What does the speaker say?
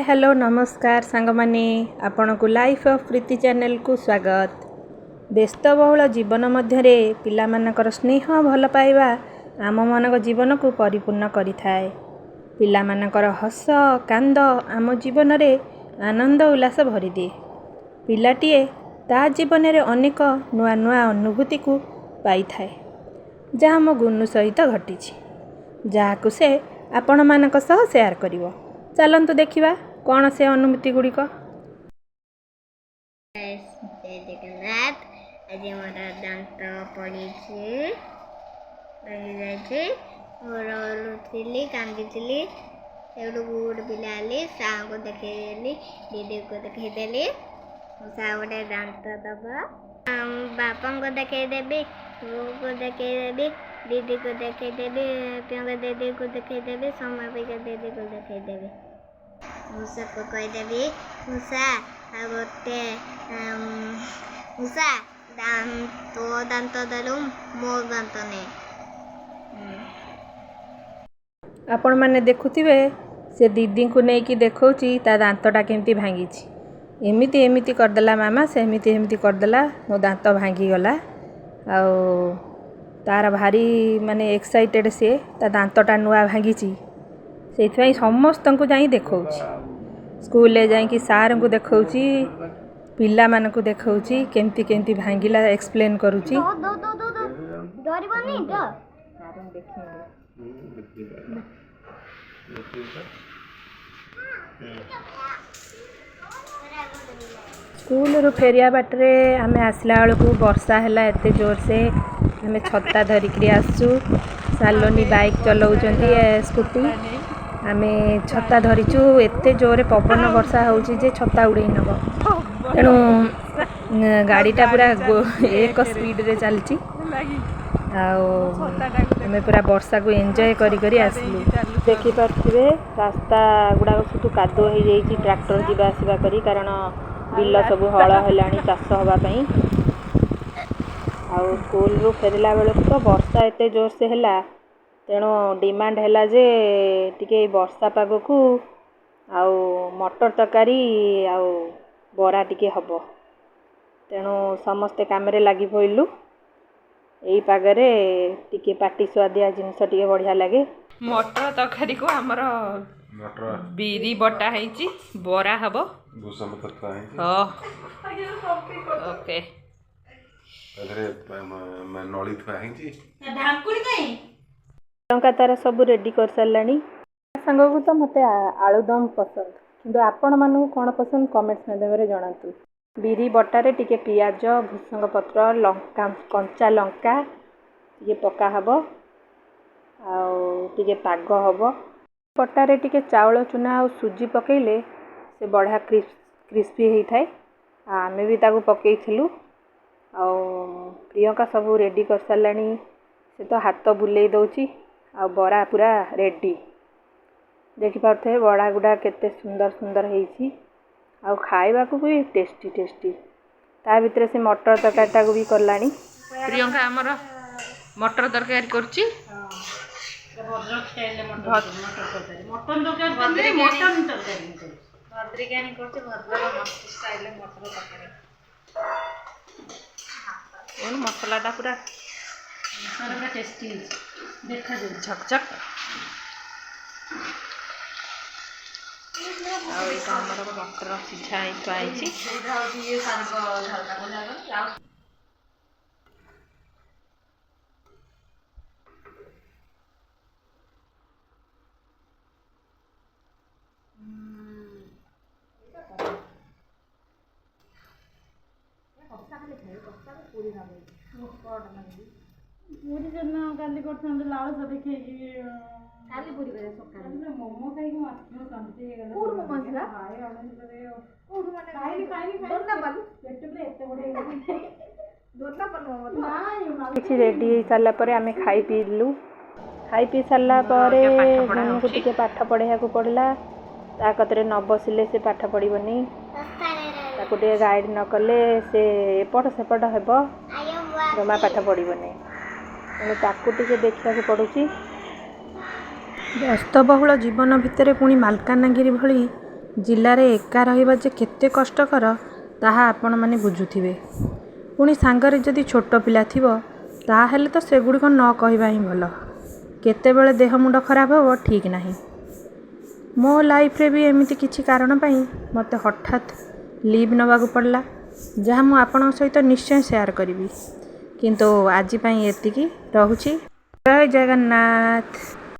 Hi hello नमस्कार सांग माने आपण को लाइफ ऑफ प्रीति चैनल को स्वागत। व्यस्तबहुल जीवन मध्य पिला मानकर स्नेह भल पाइबा आम मानक जीवन को परिपूर्ण करिथाए। पिला मानकर हस कांद आम जीवन रे आनंद उल्लास भरी दिए। पिलाटीए ता जीवन रे अनेक नुआ नुआ अनुभूति को पाई थाए जहाँ मो गुनु सहित घटी जहाँ से आपण मानक सह शेयर करिवो। चलतु देखा कौन से अनुभूति गुड़िक। आज मोर दांत पड़ी लुथी कांदी गोटे पिला साहू को देखली दीदी को देखदेली साहू गोटे दांत दबा बापा को देखदेवी बो को देखदेवी दीदी को देखदेवी प्रियंका दीदी को देखदेवी समय दीदी को देखदेवी मूषा को कहीदेवी मूषा गोटे मूषा तो दांत देलु मो दांत नहीं। आपण माने देखुथिबे से दीदी को लेकिन देखौची ता दांतटा केमती भांगी एमिति एमिति करदेला मामा से एमिति एमिति करदेला मो दांत भांगी गला आ तार भारी माने एक्साइटेड से ता दांतटा नुआ भांगी से समस्त को जाई देखौची स्कूल ले जाई कि सार को देखौची पिला मान को देखौची केमती केमती भांगिला एक्सप्लेन करूची। स्कूल रू फेरिया बाटरे आमे आसला बेलू वर्षा है एत जोर से आमे छता धरिकी आसु सालोनी बाइक चलाउछंती स्कूटी आमे छता धरीचु एते जोरे पवन वर्षा होउची जे छता उड़े नब तेणु गाड़ीटा पूरा एक स्पीड रे चलची आमे पूरा वर्षा को एंजॉय करी करी आसलु। देखि पार्थिबे रास्ता गुड़ा सब कादुआ हो जाइए ट्रैक्टर जीवा आसवा करी कारण बिल सब हल है चाष होगापी आउ स्कूल रू फेरला बेलू तो वर्षा एत जोर से है तेणु डिमांड है जे टिके वर्षा पाग को आउ मटर तरकारी आउ बरा टिके हब तेणु समस्ते काम लगी पड़लु यही पागरे टिके पाटी स्वादिया जिनस टिके बढ़िया लगे। मटर तरकारी को आमर बिरी बटा है बरा हब ओके तार सब रेडी कर साराणी सांग को तो मत आलुदम पसंद किंतु आपण मानू कौन पसंद कमेंट्स माध्यम जनातु। बिरी बटारे टिके पियाज भूसंग पत्र लंका कंचा लंका टिके पका हब टिके पाग हब बटारे टिके चाउल चूना और सुजी पकेले से बढ़िया क्रिस्पी होता है। आमे भी ताको पकईलु आ प्रियंका सब रेडी कर साराणी से तो हाथ बुले दौची आ बरा पूरा रेडी देखिपे बड़ा गुड़ा केते सुंदर सुंदर होती आ खाइबा को भी टेस्टी टेस्टी ता भितर से मटर तरकारीटा को भी करलानी। प्रियंका आमर मटर तरकारी करची मसलाटा पूरा टेस्टी देखा झकझक मटर सीझा थी पूरी जन काली कर लालसा देखे काली पूरी करे सकाले मोमो खाई माथो शांति हे गला कोड मोमो छिला हाय आनंद करे कोड माने खाई दोना बल पेट में एते बडे दोना बल मोमो नाइ किछि रेडी हे साला परे आमे खाई पी साला परे मन को टिके पाठ पढ़िया को पड़ला ता कतरे न बसिले से पाठ पढ़िबनी ताको टिके गाइड न कले से एपट सेपट हेबो जमा पाठ पढ़िबनी तेणु ताको टिके देखिया को पड़ुची। व्यस्तबहुल जीवन भितर पुणी मालकानगिरी भली ଜିଲ୍ଲାରେ ଏକା ରହିବା ଯେ କେତେ କଷ୍ଟକର ତାହା ଆପଣମାନେ ବୁଝୁଥିବେ। ପୁଣି ସାଙ୍ଗରେ ଯଦି ଛୋଟ ପିଲା ଥିବ ତାହେଲେ ତ ସେଗୁଡ଼ିକ ନ କହିବା ହିଁ ଭଲ। କେତେବେଳେ ଦେହ ମୁଣ୍ଡ ଖରାପ ହେବ ଠିକ୍ ନାହିଁ। ମୋ ଲାଇଫ୍ରେ ବି ଏମିତି କିଛି କାରଣ ପାଇଁ ମୋତେ ହଠାତ୍ ଲିଭ୍ ନେବାକୁ ପଡ଼ିଲା, ଯାହା ମୁଁ ଆପଣଙ୍କ ସହିତ ନିଶ୍ଚୟ ସେୟାର କରିବି। କିନ୍ତୁ ଆଜି ପାଇଁ ଏତିକି, ରହୁଛି। ଜୟ ଜଗନ୍ନାଥ।